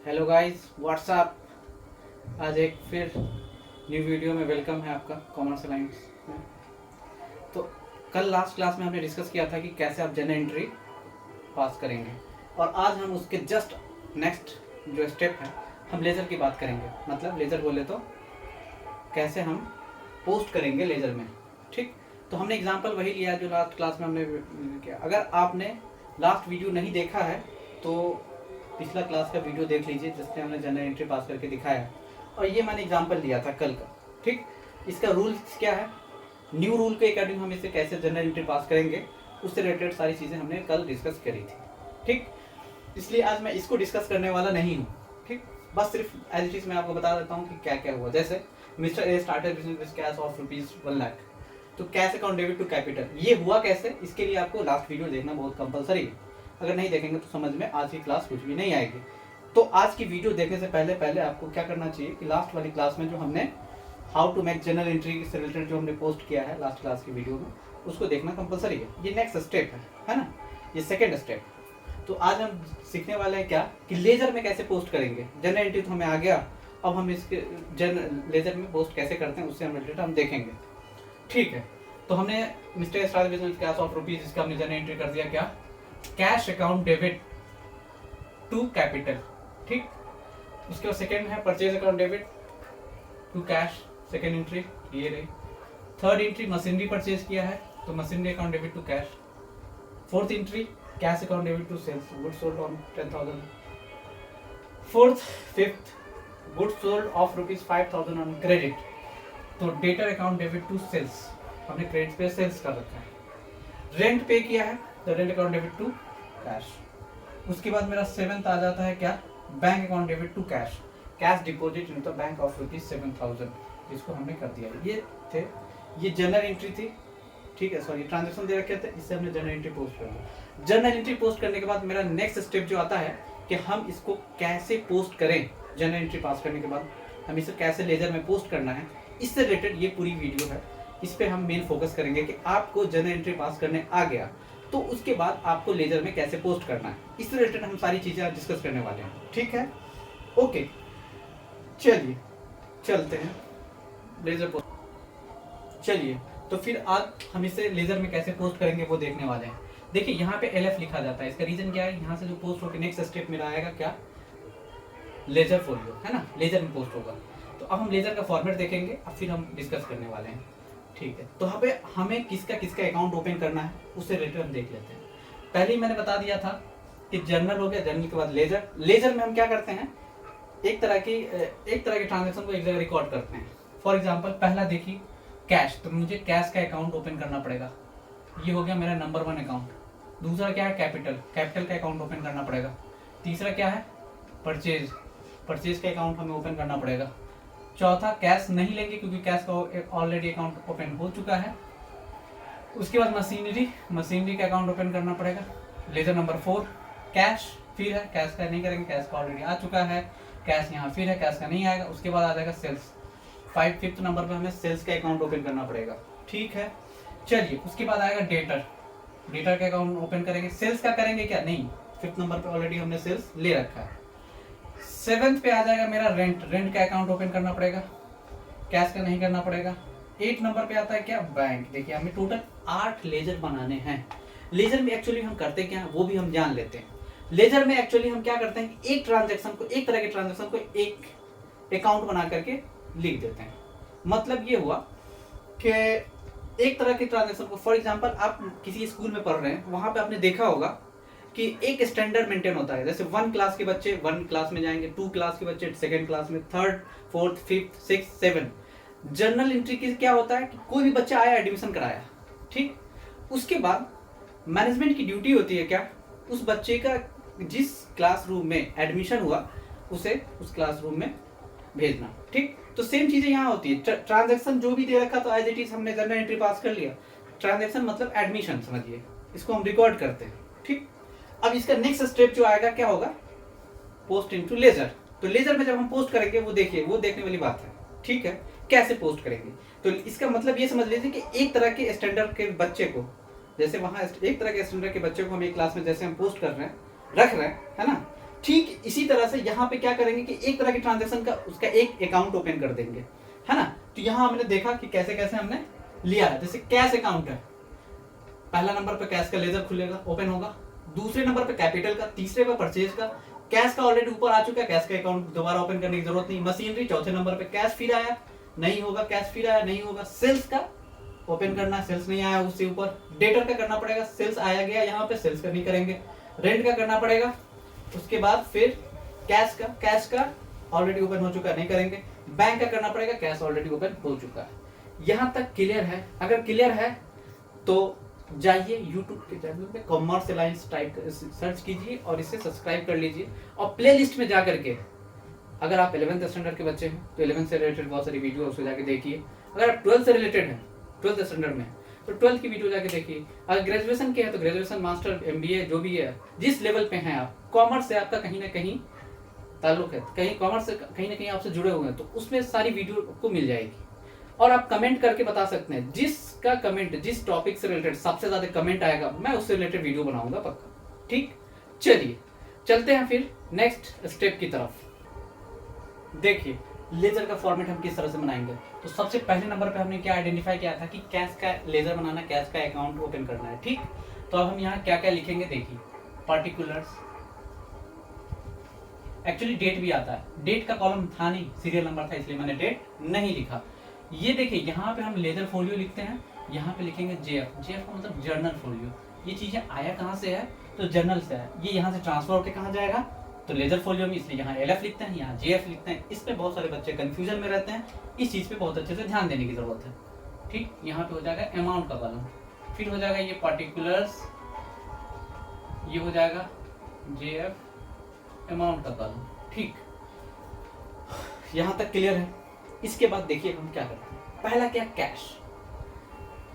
Hello guys, WhatsApp. आज एक फिर न्यू वीडियो में वेलकम है आपका कॉमर्स अलाइंस में। तो कल लास्ट क्लास में हमने डिस्कस किया था कि कैसे आप जनरल एंट्री पास करेंगे, और आज हम उसके जस्ट नेक्स्ट जो स्टेप है हम लेज़र की बात करेंगे। मतलब लेज़र बोले तो कैसे हम पोस्ट करेंगे लेज़र में। ठीक, तो हमने एग्जांपल वही लिया जो लास्ट क्लास में हमने किया। अगर आपने लास्ट वीडियो नहीं देखा है तो पिछला क्लास का वीडियो देख लीजिए जिसमें हमने जनरल एंट्री पास करके दिखाया, और ये मैंने एग्जांपल लिया था कल का। ठीक, इसका रूल्स क्या है, न्यू रूल के अकॉर्डिंग हम इसे कैसे जनरल एंट्री पास करेंगे, उससे रिलेटेड सारी चीज़ें हमने कल डिस्कस करी थी। ठीक, इसलिए आज मैं इसको डिस्कस करने वाला नहीं हूँ। ठीक, बस सिर्फ एज इट इज़ मैं आपको बता देता हूँ कि क्या क्या हुआ। जैसे mister A started business with cash of ₹1 lakh, तो cash account debit to capital, ये हुआ कैसे, इसके लिए आपको लास्ट वीडियो देखना बहुत कंपलसरी है। अगर नहीं देखेंगे तो समझ में आज की क्लास कुछ भी नहीं आएगी। तो आज की वीडियो देखने से पहले आपको क्या करना चाहिए कि लास्ट वाली क्लास में जो हमने how to make general entry से रिलेटेड जो हमने पोस्ट किया है लास्ट क्लास की वीडियो में, उसको देखना कंपलसरी है। ये नेक्स्ट स्टेप है ना, ये सेकेंड स्टेप। तो आज हम सीखने वाले हैं क्या कि लेजर में कैसे पोस्ट करेंगे। जनरल एंट्री तो हमें आ गया, अब हम इसके लेजर में पोस्ट कैसे करते हैं उससे हम रिलेटेड हम देखेंगे। ठीक है, तो हमने mister star business cash of rupees, इसका हमने जनरल एंट्री कर दिया क्या, cash account debit to capital. ठीक, उसके बाद सेकेंड है purchase account debit to cash, second entry ये रही। थर्ड एंट्री मशीनरी परचेज किया है तो machinery account debit to cash. Fourth entry cash account debit to sales, goods sold on 10,000। Fourth fifth goods sold of ₹5,000 on credit, तो debtor account debit to sales, हमने credit पे sales कर रखा है। Rent pay किया है तो rent account debit to cash. उसके बाद मेरा सेवेंथ आ जाता है क्या, bank account debit to cash, cash deposit in the bank of ₹7,000, जिसको हमने कर दिया। ये थे, ये जनरल एंट्री थी। ठीक है, सॉरी ट्रांजेक्शन दे रखे थे, इससे हमने जनरल एंट्री पोस्ट कर दिया। जनरल एंट्री पोस्ट करने के बाद मेरा नेक्स्ट स्टेप जो आता है कि हम इसको कैसे पोस्ट करें। जनरल एंट्री पास करने के बाद हम इसे कैसे लेजर में पोस्ट करना है, इससे रिलेटेड ये पूरी वीडियो है। इस पे हम मेन फोकस करेंगे कि आपको जनरल एंट्री पास करने आ गया तो उसके बाद आपको लेजर में कैसे पोस्ट करना है, इससे रिलेटेड हम सारी चीजें डिस्कस करने वाले हैं। ठीक है, ओके, चलिए चलते हैं लेजर पोस्ट। चलिए, तो फिर आज हम इसे लेजर में कैसे पोस्ट करेंगे वो देखने वाले हैं। देखिए यहाँ पे LF लिखा जाता है, इसका रीजन क्या है, यहाँ से जो पोस्ट होकर नेक्स्ट स्टेप मेरा आएगा क्या, लेजर फोलियो है ना, लेजर में पोस्ट होगा। तो अब हम लेजर का फॉर्मेट देखेंगे, अब फिर हम डिस्कस करने वाले हैं। ठीक है, तो यहाँ पे हमें किसका किसका अकाउंट ओपन करना है उससे रिलेटेड हम देख लेते हैं। पहले ही मैंने बता दिया था कि जर्नल हो गया, जर्नल के बाद लेजर। लेजर में हम क्या करते हैं, एक तरह की ट्रांजेक्शन को एक जगह रिकॉर्ड करते हैं। फॉर एग्जांपल पहला देखिए कैश, तो मुझे कैश का अकाउंट ओपन करना पड़ेगा, ये हो गया मेरा नंबर 1 अकाउंट। दूसरा क्या है, कैपिटल, कैपिटल का अकाउंट ओपन करना पड़ेगा। तीसरा क्या है, परचेज, परचेज का अकाउंट हमें ओपन करना पड़ेगा। चौथा कैश नहीं लेंगे क्योंकि कैश का ऑलरेडी अकाउंट ओपन हो चुका है। उसके बाद मशीनरी, मशीनरी का अकाउंट ओपन करना पड़ेगा। लेजर नंबर 4 कैश, फिर है कैश का नहीं करेंगे, कैश का ऑलरेडी आ चुका है। कैश यहाँ फिर है, कैश का नहीं आएगा। उसके बाद आ जाएगा सेल्स, फिफ्थ नंबर पे हमें सेल्स का अकाउंट ओपन करना पड़ेगा। ठीक है, चलिए उसके बाद आएगा डेटर, डेटर का अकाउंट ओपन करेंगे। सेल्स का करेंगे क्या, नहीं, फिफ्थ नंबर पे ऑलरेडी हमने सेल्स ले रखा है। सेवेंथ पे आ जाएगा मेरा रेंट, रेंट का अकाउंट ओपन करना पड़ेगा, कैश का नहीं करना पड़ेगा। 8 नंबर पे आता है क्या, बैंक। देखिए हमें टोटल 8 लेजर बनाने हैं। लेजर में एक्चुअली हम करते क्या है वो भी हम जान लेते हैं। लेजर में एक्चुअली हम क्या करते हैं, एक ट्रांजेक्शन को, एक तरह के ट्रांजेक्शन को एक अकाउंट बना करके लिख देते हैं। मतलब ये हुआ कि एक तरह के ट्रांजेक्शन को, फॉर एग्जाम्पल आप किसी स्कूल में पढ़ रहे हैं, वहां पे आपने देखा होगा कि एक स्टैंडर्ड मेंटेन होता है। जैसे 1 क्लास के बच्चे 1 क्लास में जाएंगे, 2 क्लास के बच्चे 2nd क्लास में, 3rd 4th 5th 6th 7th। General entry की क्या होता है कि कोई भी बच्चा आया, एडमिशन कराया, ठीक, उसके बाद मैनेजमेंट की ड्यूटी होती है क्या, उस बच्चे का जिस क्लासरूम में एडमिशन हुआ उसे उस क्लासरूम में भेजना। ठीक, तो सेम चीजें यहाँ होती है। ट्रांजेक्शन जो भी दे रखा तो एज इट इज हमने जनरल एंट्री पास कर लिया। ट्रांजेक्शन मतलब एडमिशन समझिए, इसको हम रिकॉर्ड करते हैं। ठीक, अब इसका नेक्स्ट स्टेप जो आएगा क्या होगा, पोस्ट इनटू लेजर। तो लेजर में जब हम पोस्ट करेंगे वो देखिए, वो देखने वाली बात है। ठीक है, कैसे पोस्ट करेंगे, तो इसका मतलब ये समझ लीजिए कि एक तरह के स्टैंडर्ड के बच्चे को, जैसे वहां एक तरह के स्टैंडर्ड के बच्चे को हम एक क्लास में जैसे हम पोस्ट कर रहे हैं, रख रहे हैं, है ना, ठीक इसी तरह से यहाँ पे क्या करेंगे कि एक तरह की ट्रांजेक्शन का उसका एक अकाउंट ओपन कर देंगे, है ना। तो यहाँ हमने देखा कि कैसे कैसे हमने लिया है। जैसे कैश अकाउंट है, पहला नंबर पे कैश का लेजर खुलेगा, ओपन होगा, दूसरे नंबर पे कैपिटल का, तीसरे पे परचेज का, कैश का ऑलरेडी ऊपर आ चुका है, कैश का अकाउंट दोबारा ओपन करने की जरूरत नहीं। मशीनरी चौथे नंबर पे, कैश फिर आया नहीं होगा, कैश फिर आया नहीं होगा। सेल्स का ओपन करना, सेल्स नहीं आया उससे ऊपर। डेटर का करना पड़ेगा, सेल्स आया गया यहाँ पे, सेल्स का नहीं करेंगे। रेंट का करना पड़ेगा, उसके बाद फिर कैश का ऑलरेडी ओपन हो चुका है, नहीं करेंगे। बैंक का करना पड़ेगा, कैश ऑलरेडी ओपन हो चुका है। यहाँ तक क्लियर है? अगर क्लियर है तो जाइए YouTube के चैनल पे कॉमर्स अलायंस टाइप सर्च कीजिए और इसे सब्सक्राइब कर लीजिए। और प्लेलिस्ट में जा करके, अगर आप 11th स्टैंडर्ड के बच्चे हैं तो 11th से रिलेटेड बहुत सारी वीडियो उसको जाके देखिए। अगर आप 12th से रिलेटेड हैं, 12th स्टैंडर्ड में, तो 12th की वीडियो जाके देखिए। अगर ग्रेजुएशन के हैं तो ग्रेजुएशन, मास्टर, MBA जो भी है, जिस लेवल पे हैं आप, कॉमर्स से आपका कहीं ना कहीं ताल्लुक है, कहीं कॉमर्स से कहीं ना कहीं आपसे जुड़े हुए हैं, तो उसमें सारी वीडियो आपको मिल जाएगी। और आप कमेंट करके बता सकते हैं, जिसका कमेंट जिस टॉपिक से रिलेटेड सबसे ज्यादा कमेंट आएगा, मैं उससे रिलेटेड वीडियो बनाऊंगा पक्का। ठीक, चलिए चलते हैं फिर नेक्स्ट स्टेप की तरफ। देखिए लेजर का फॉर्मेट हम किस तरह से बनाएंगे। तो सबसे पहले नंबर पे हमने क्या आइडेंटिफाई किया था कि कैश का लेजर बनाना, कैश का अकाउंट ओपन करना है। ठीक, तो अब हम यहाँ क्या क्या लिखेंगे देखिए। पर्टिकुलर्स, एक्चुअली डेट भी आता है, डेट का कॉलम था नहीं, सीरियल नंबर था, इसलिए मैंने डेट नहीं लिखा। ये देखिए यहाँ पे हम लेजर फोलियो लिखते हैं, यहाँ पे लिखेंगे JF। JF का मतलब जर्नल फोलियो। ये चीजें आया कहाँ से है? तो जर्नल से है। ये यहाँ से ट्रांसफर होकर कहाँ जाएगा? तो लेजर फोलियो में, इसलिए यहाँ LF लिखते हैं, यहाँ JF लिखते हैं। इस पे बहुत सारे बच्चे कंफ्यूजन में रहते हैं, इस चीज पे बहुत अच्छे से ध्यान देने की जरूरत है। ठीक, यहाँ पे हो जाएगा अमाउंट का कॉलम, फिर हो जाएगा ये पर्टिकुलर्स, ये हो जाएगा JF अमाउंट का कॉलम। ठीक, यहाँ तक क्लियर है? इसके बाद देखिए हम क्या करते हैं। पहला क्या? कैश।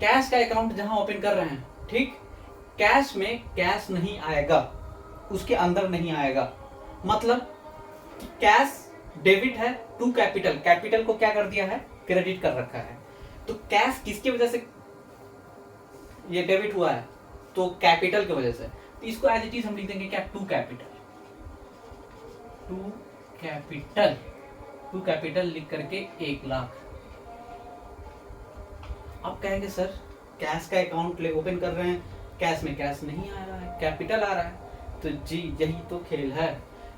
कैश का अकाउंट जहां ओपन कर रहे हैं, ठीक, कैश में कैश नहीं आएगा, उसके अंदर नहीं आएगा। मतलब कि कैश डेबिट है टू कैपिटल, कैपिटल को क्या कर दिया है? क्रेडिट कर रखा है। तो कैश किसकी वजह से ये डेबिट हुआ है? तो कैपिटल की वजह से। तो इसको एज इट इज हम लिख देंगे क्या? To capital. To capital, to capital लिख करके 1 लाख। अब कहेंगे सर कैश का अकाउंट ओपन कर रहे हैं, कैश में कैश नहीं आ रहा है, कैपिटल आ रहा है। तो जी यही तो खेल है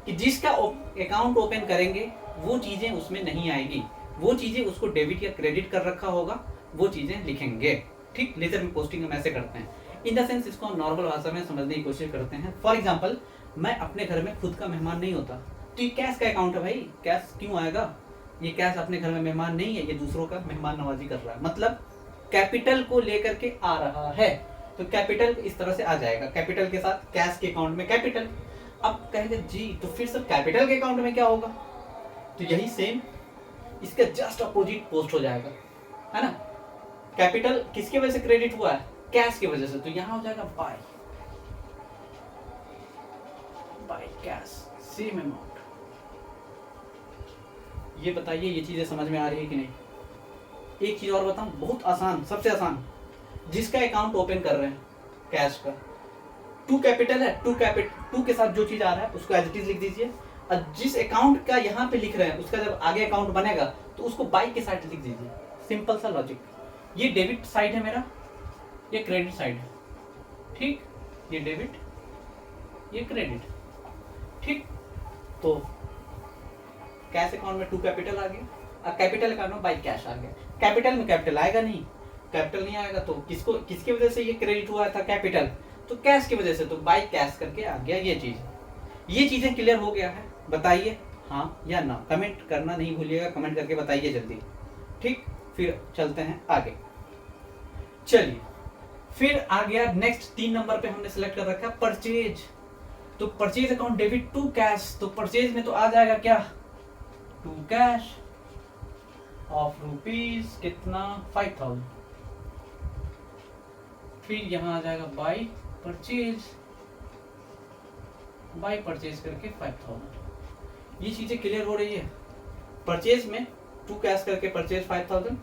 कि जिसका अकाउंट ओपन करेंगे वो चीजें उसमें नहीं आएगी, वो चीजें उसको डेबिट या क्रेडिट कर रखा होगा, वो चीजें लिखेंगे। ठीक, लेजर में पोस्टिंग हम ऐसे करते हैं। इन द सेंस इसको नॉर्मल भाषा में समझने की कोशिश करते हैं। फॉर एग्जाम्पल, मैं अपने घर में खुद का मेहमान नहीं होता, तो ये कैश का अकाउंट है भाई, कैश क्यों आएगा? ये कैश अपने घर में मेहमान नहीं है, ये दूसरों का मेहमान नवाजी कर रहा है, मतलब कैपिटल को लेकर के आ रहा है। तो कैपिटल इस तरह से आ जाएगा, कैपिटल के साथ कैश के अकाउंट में कैपिटल। अब कहेंगे जी तो फिर सर कैपिटल के अकाउंट में क्या होगा? तो यही सेम इसका जस्ट अपोजिट पोस्ट हो जाएगा, है ना। कैपिटल किसकी वजह से क्रेडिट हुआ है? कैश की वजह से। तो यहां हो जाएगा बाय कैश, सेम अमाउंट। ये बताइए ये चीजें समझ में आ रही है कि नहीं? एक चीज और बताऊं, बहुत आसान, सबसे आसान, जिसका अकाउंट ओपन कर रहे हैं कैश का, टू कैपिटल है, टू के साथ जो चीज आ रहा है उसको एज इट इज लिख दीजिए। और जिस अकाउंट का यहाँ पे लिख रहे हैं उसका जब आगे अकाउंट बनेगा तो उसको बाई के साइड लिख दीजिए। सिंपल सा लॉजिक। ये डेबिट साइड है मेरा, ये क्रेडिट साइड है। ठीक, ये डेबिट, ये क्रेडिट। ठीक, तो कैश अकाउंट में टू कैपिटल आ गया और कैपिटल अकाउंट में बाई कैश आ गया। कैपिटल में कैपिटल आएगा नहीं, कैपिटल नहीं आएगा तो किसकी वजह से ये क्रेडिट हुआ था? कैपिटल, तो कैश की वजह से, तो बाई कैश करके आ गया ये चीज। ये चीजें क्लियर हो गया है? बताइए हाँ या ना, कमेंट करना नहीं भूलिएगा, कमेंट करके बताइए जल्दी। ठीक, फिर चलते हैं आगे। चलिए फिर आ गया नेक्स्ट 3 नंबर पे हमने सिलेक्ट कर रखा परचेज। तो purchase account debit to cash, तो परचेज में तो आ जाएगा क्या? टू कैश ऑफ रुपीज कितना? 5000। फिर यहां आ जाएगा बाई परचेज, बाई परचेज करके 5000। ये चीजें क्लियर हो रही है? परचेज में टू कैश करके परचेज 5000,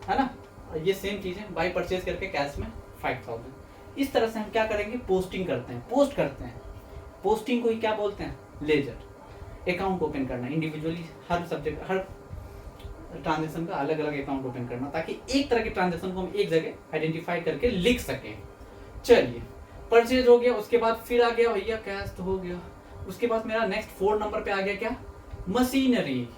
है ना। ये सेम चीजें बाई परचेज करके कैश में 5000। इस तरह से हम क्या करेंगे? पोस्टिंग करते हैं, पोस्ट करते हैं। पोस्टिंग को ही क्या बोलते हैं? लेजर अकाउंट ओपन करना इंडिविजुअली, हर सब्जेक्ट हर ट्रांजेक्शन का अलग अलग अकाउंट ओपन करना, ताकि एक तरह के ट्रांजेक्शन को हम एक जगह आइडेंटिफाई करके लिख सकें। चलिए परचेज हो गया, उसके बाद फिर आ गया भैया कैश तो हो गया, उसके बाद मेरा नेक्स्ट 4 नंबर पे आ गया क्या, मशीनरी।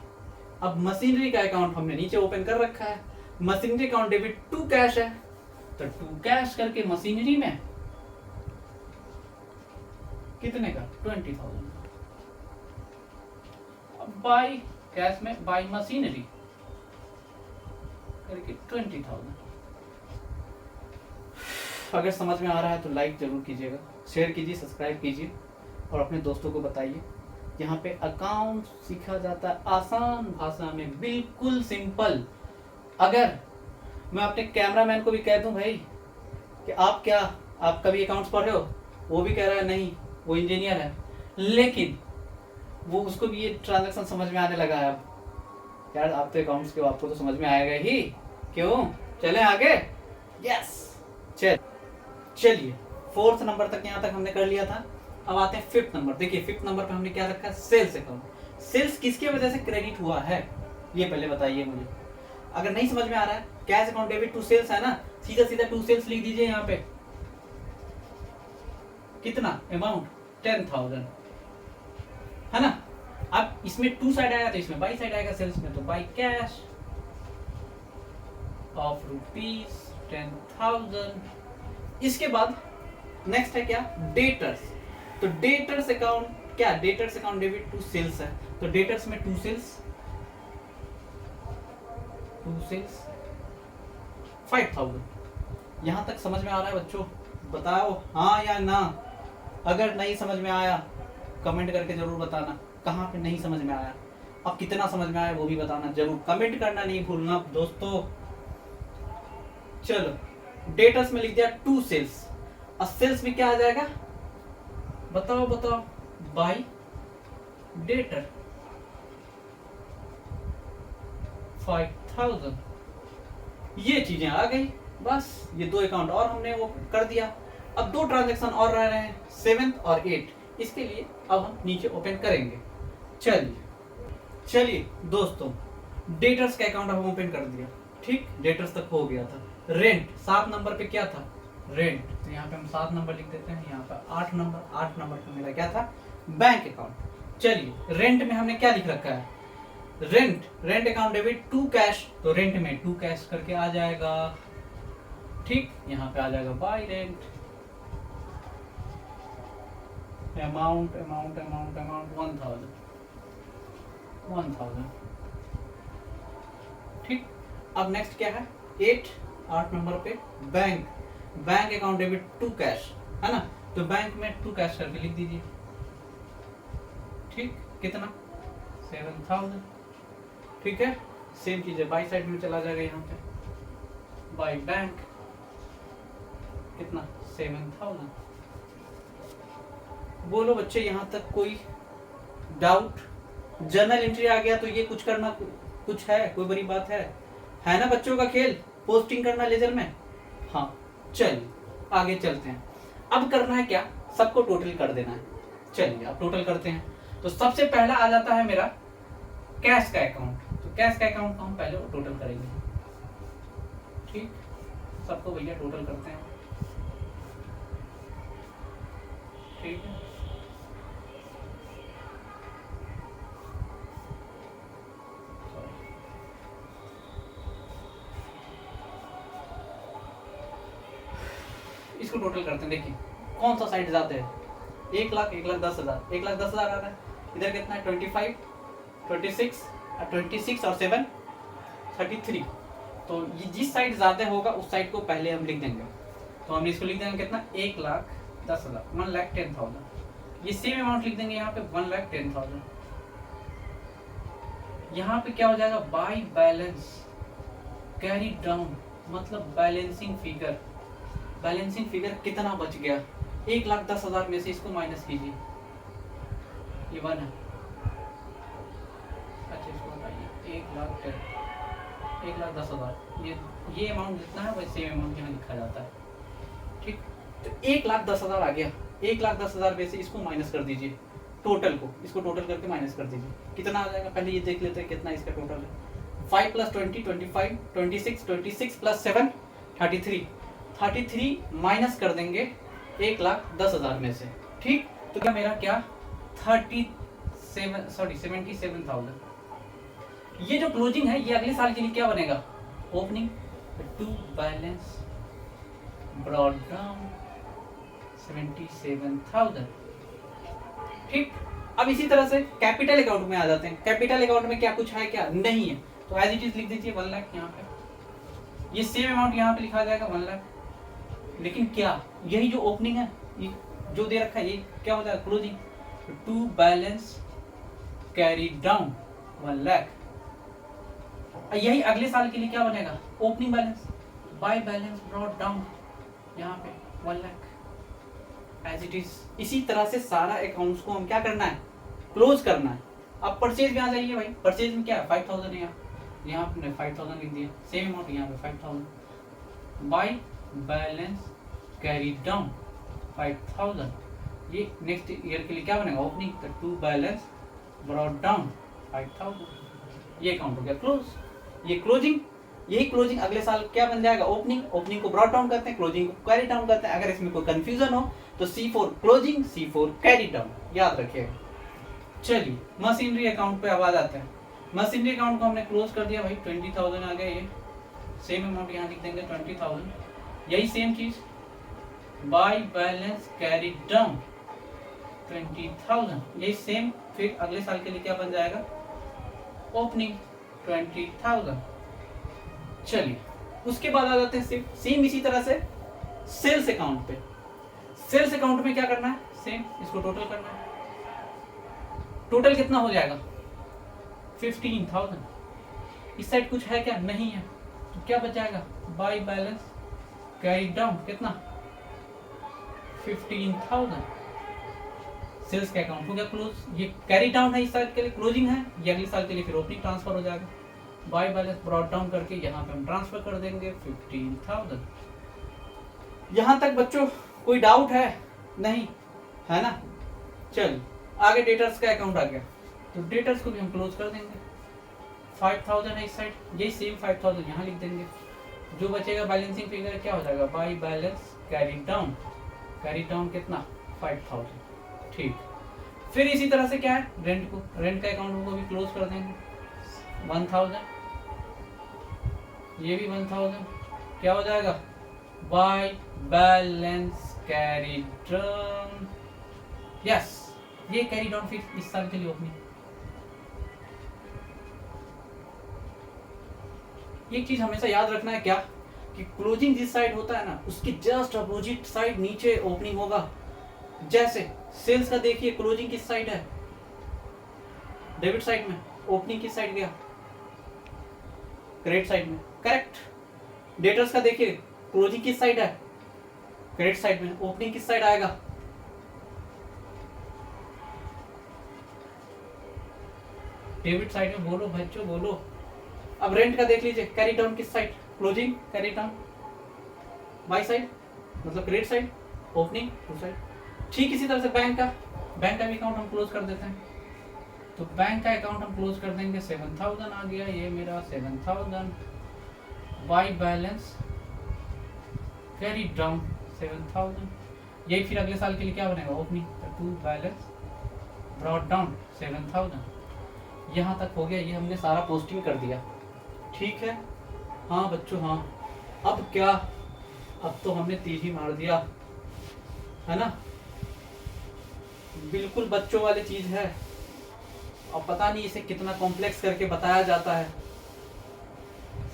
अब मशीनरी का अकाउंट हमने नीचे ओपन कर रखा है, machinery account debit to cash है, तो टू कैश करके मशीनरी में कितने का 20,000, अब बाई कैश में बाई मशीनरी करके 20,000। अगर समझ में आ रहा है तो लाइक जरूर कीजिएगा, शेयर कीजिए, सब्सक्राइब कीजिए और अपने दोस्तों को बताइए। यहाँ पे अकाउंट सीखा जाता है आसान भाषा में, बिल्कुल सिंपल। अगर मैं अपने कैमरामैन को भी कह दूं भाई कि आप कभी अकाउंट्स पढ़ रहे हो, वो भी कह रहा है नहीं वो इंजीनियर है, लेकिन वो उसको भी ये ट्रांजैक्शन समझ में आने लगा है। अब यार आप तो अकाउंट्स के, आपको तो समझ में आएगा ही, क्यों? चले आगे। यस चलिए 4th नंबर तक यहाँ तक हमने कर लिया था। अब आते हैं 5th नंबर। देखिए 5th नंबर पे हमने क्या रखा है, सेल्स अकाउंट। सेल्स किसकी वजह से क्रेडिट हुआ है ये पहले बताइए मुझे। अगर नहीं समझ में आ रहा है, cash account debit to sales है ना, सीधा सीधा टू सेल्स लिख दीजिए यहाँ पे। कितना अमाउंट 10,000 है ना। अब इसमें टू साइड आया तो इसमें बाई साइड आएगा सेल्स में, तो बाई कैश ऑफ ₹10,000। इसके बाद नेक्स्ट है क्या, डेटर्स। तो डेटर्स अकाउंट क्या, debtors account debit to sales है, तो डेटर्स में टू सेल्स 5,000। यहां तक समझ में आ रहा है बच्चों? बताओ हाँ या ना। अगर नहीं समझ में आया कमेंट करके जरूर बताना कहाँ पे नहीं समझ में आया। अब कितना समझ में आया वो भी बताना जरूर, कमेंट करना नहीं भूलना दोस्तों। चलो डेटर्स में लिख दिया टू सेल्स, और सेल्स में क्या आ जाएगा बताओ, बाई डेटर 5,000। ये चीजें आ गई, बस ये 2 अकाउंट और हमने वो कर दिया। अब 2 ट्रांजैक्शन और रह रहे हैं 7th और 8th, इसके लिए अब हम नीचे ओपन करेंगे। चलिए दोस्तों, डेटर्स का अकाउंट हम ओपन कर दिया, ठीक, डेटर्स तक हो गया था। रेंट 7 नंबर पे क्या था, रेंट, तो यहाँ पे हम 7 नंबर लिख देते हैं। यहाँ पर 8 नंबर पे मेरा क्या था, बैंक अकाउंट। चलिए रेंट में हमने क्या लिख रखा है, rent account debit to cash, तो रेंट में टू कैश करके आ जाएगा, ठीक। यहाँ पे आ जाएगा बाय रेंट, अमाउंट 1,000, ठीक। अब नेक्स्ट क्या है, 8 नंबर पे bank account debit to cash है ना, तो बैंक में टू कैश करके लिख दीजिए, ठीक। कितना 7,000, ठीक है। सेम चीज है बाई साइड में चला जाएगा, यहाँ पे बाई बैंक कितना 7,000। बोलो बच्चे यहाँ तक कोई डाउट? जर्नल एंट्री आ गया तो ये कुछ करना कुछ है, कोई बड़ी बात है ना बच्चों का खेल, पोस्टिंग करना लेजर में। हाँ चलिए आगे चलते हैं। अब करना है क्या, सबको टोटल कर देना है। चलिए अब टोटल करते हैं। तो सबसे पहला आ जाता है मेरा कैश का अकाउंट, तो कैश का अकाउंट को हम पहले टोटल करेंगे, ठीक। सबको भैया टोटल करते हैं, ठीक है। इसको टोटल करते हैं। देखिए कौन सा साइड जाते हैं, 1 लाख 1,10,000, 1,10,000 आ रहा है। इधर कितना है 25, 26 और 7 33। तो ये जिस साइड ज्यादा होगा उस साइड को पहले हम लिख देंगे। तो हम इसको लिख देंगे कितना, 1,10,000, 1,10,000। ये सेम अमाउंट लिख देंगे यहाँ पे 1,10,000। यहाँ पे क्या हो जाएगा, बाय बैलेंस कैरी डाउन, मतलब बैलेंसिंग फिगर। बैलेंसिंग फिगर कितना बच गया, 1,10,000 में से इसको माइनस कीजिए, ये 1 है। अच्छा इसको बताइए 1,10,000, ये अमाउंट जितना है वही सेम अमाउंट यहाँ लिखा जाता है, ठीक। तो 1,10,000 आ गया, 1,10,000 में से इसको माइनस कर दीजिए, टोटल को, इसको टोटल करके माइनस कर दीजिए, कितना आ जाएगा पहले ये देख लेते हैं कितना इसका टोटल है। 5 + 20 25 26 26 + 7 33 33 माइनस कर देंगे 1,10,000 में से, ठीक। तो क्या मेरा क्या 77,000। ये जो क्लोजिंग है ये अगले साल के लिए क्या बनेगा, opening to balance brought down 77,000, ठीक। अब इसी तरह से कैपिटल अकाउंट में आ जाते हैं। कैपिटल अकाउंट में क्या कुछ है, क्या नहीं है, तो एज इट इज लिख दीजिए 1 लाख यहाँ पे। ये सेम अमाउंट यहाँ पे लिखा जाएगा 1 लाख, लेकिन क्या यही जो ओपनिंग है ये जो दे रखा है ये क्या हो जाएगा, closing to balance carry down 1 lakh. यही अगले साल के लिए क्या बनेगा, opening balance by balance brought down यहाँ पे 1 लाख एज इट इज। इसी तरह से सारा अकाउंट्स को हम क्या करना है, क्लोज करना है। अब परचेज में आ जाइए भाई, परचेज में क्या है 5,000 है, यहाँ पे 5,000 लिख दिया, सेम अमाउंट यहाँ पे 5,000 बाय बैलेंस कैरी डाउन 5,000। ये नेक्स्ट ईयर के लिए क्या बनेगा, opening to balance brought down 5,000। ये अकाउंट हो गया क्लोज, ये क्लोजिंग। यही क्लोजिंग अगले साल क्या बन जाएगा, ओपनिंग। ओपनिंग को ब्रॉट डाउन करते हैं, क्लोजिंग को कैरी डाउन करते हैं। अगर इसमें कोई कंफ्यूजन हो तो C4 closing, C4 carry down, याद रखिएगा। चलिए मशीनरी अकाउंट पे आवाज आते हैं। मशीनरी अकाउंट को हमने क्लोज कर दिया भाई, 20,000 आ गया, ये सेम अमाउंट यहाँ लिख देंगे 20,000। यही सेम चीज बाय बैलेंस कैरी डाउन 20,000, यही सेम। फिर अगले साल के लिए क्या बन जाएगा, ओपनिंग 20,000। चलिए उसके बाद आ जाते हैं सेम इसी तरह से सेल्स अकाउंट पे। सेल्स अकाउंट में क्या करना है, सेम इसको टोटल करना है। टोटल कितना हो जाएगा 15,000। इस साइड कुछ है क्या, नहीं है, तो क्या बच जाएगा, बाय बैलेंस कैरी डाउन कितना 15,000। सेल्स का अकाउंट हो गया क्लोज। ये कैरी डाउन है, इस साल के लिए क्लोजिंग है, ये अगले साल के लिए फिर ओपनिंग ट्रांसफर हो जाएगा। बाय बैलेंस ब्रॉट डाउन करके यहाँ पे हम ट्रांसफर कर देंगे 15,000। यहाँ तक बच्चों कोई डाउट है, नहीं है ना। चल आगे डेटर्स का अकाउंट आ गया, तो डेटर्स को भी हम क्लोज कर देंगे। 5,000 है इस साइड, यही सेम 5,000 यहाँ लिख देंगे। जो बचेगा बैलेंसिंग फिगर क्या हो जाएगा, by balance carry down, carry down कितना 5,000, ठीक। फिर इसी तरह से क्या है, रेंट को, रेंट का अकाउंट को भी क्लोज कर देंगे 1,000, ये भी 1,000, क्या हो जाएगा, by balance carry down, yes, ये कैरी डाउन फिर इस साल के लिए ओपनिंग। एक चीज हमेशा याद रखना है क्या, कि क्लोजिंग जिस साइड होता है ना उसके जस्ट अपोजिट साइड नीचे ओपनिंग होगा। जैसे सेल्स का देखिए, क्लोजिंग किस साइड है, डेबिट साइड में, ओपनिंग किस साइड गया, क्रेडिट साइड में, करेक्ट। डेटर्स का देखिए, क्लोजिंग किस साइड है, क्रेडिट साइड में, ओपनिंग किस साइड आएगा, डेबिट साइड में। बोलो बच्चों बोलो। अब रेंट का देख लीजिए, कैरी डाउन किस side, closing carry down by side, मतलब credit side, opening to side. ठीक इसी तरह से बैंक का भी अकाउंट हम क्लोज कर देते हैं। तो बैंक का अकाउंट हम क्लोज कर देंगे, 7,000 आ गया, ये मेरा 7,000 बाय बैलेंस कैरी डाउन 7,000। यही फिर अगले साल के लिए क्या बनेगा, opening to balance brought down 7,000। यहाँ तक हो गया, ये हमने सारा पोस्टिंग कर दिया, ठीक है। हाँ बच्चों हाँ, अब क्या, अब तो हमने तीर ही मार दिया है ना, बिल्कुल बच्चों वाली चीज है। और पता नहीं इसे कितना कॉम्प्लेक्स करके बताया जाता है।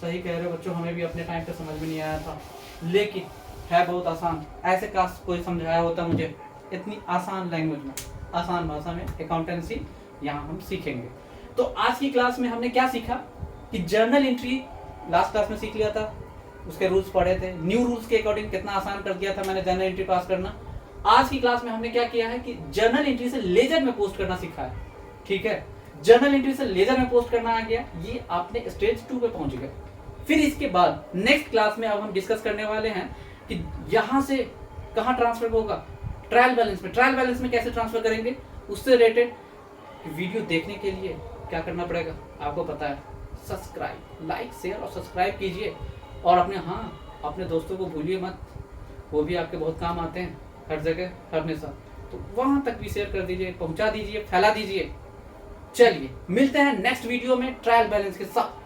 सही कह रहे हो बच्चों, हमें भी अपने टाइम पे समझ में नहीं आया था, लेकिन है बहुत आसान। ऐसे काश कोई समझाया होता मुझे इतनी आसान लैंग्वेज में, आसान भाषा में अकाउंटेंसी यहाँ हम सीखेंगे। तो आज की क्लास में हमने क्या सीखा कि जर्नल एंट्री लास्ट क्लास में सीख लिया था, उसके रूल्स पढ़े थे, न्यू रूल्स के अकॉर्डिंग कितना आसान कर दिया था मैंने जर्नल एंट्री पास करना। आज की क्लास में हमने क्या किया है कि जर्नल एंट्री से लेजर में पोस्ट करना सीखा है, ठीक है। जर्नल एंट्री से लेजर में पोस्ट करना आ गया, ये आपने स्टेज 2 पे पहुंच गए। फिर इसके बाद नेक्स्ट क्लास में अब हम डिस्कस करने वाले हैं कि यहाँ से कहाँ ट्रांसफर होगा, ट्रायल बैलेंस में। ट्रायल बैलेंस में कैसे ट्रांसफर करेंगे उससे रिलेटेड वीडियो देखने के लिए क्या करना पड़ेगा आपको पता है, सब्सक्राइब, लाइक, शेयर और सब्सक्राइब कीजिए। और अपने दोस्तों को भूलिए मत, वो भी आपके बहुत काम आते हैं हर जगह हमेशा। तो वहाँ तक भी शेयर कर दीजिए, पहुँचा दीजिए, फैला दीजिए। चलिए मिलते हैं नेक्स्ट वीडियो में ट्रायल बैलेंस के साथ।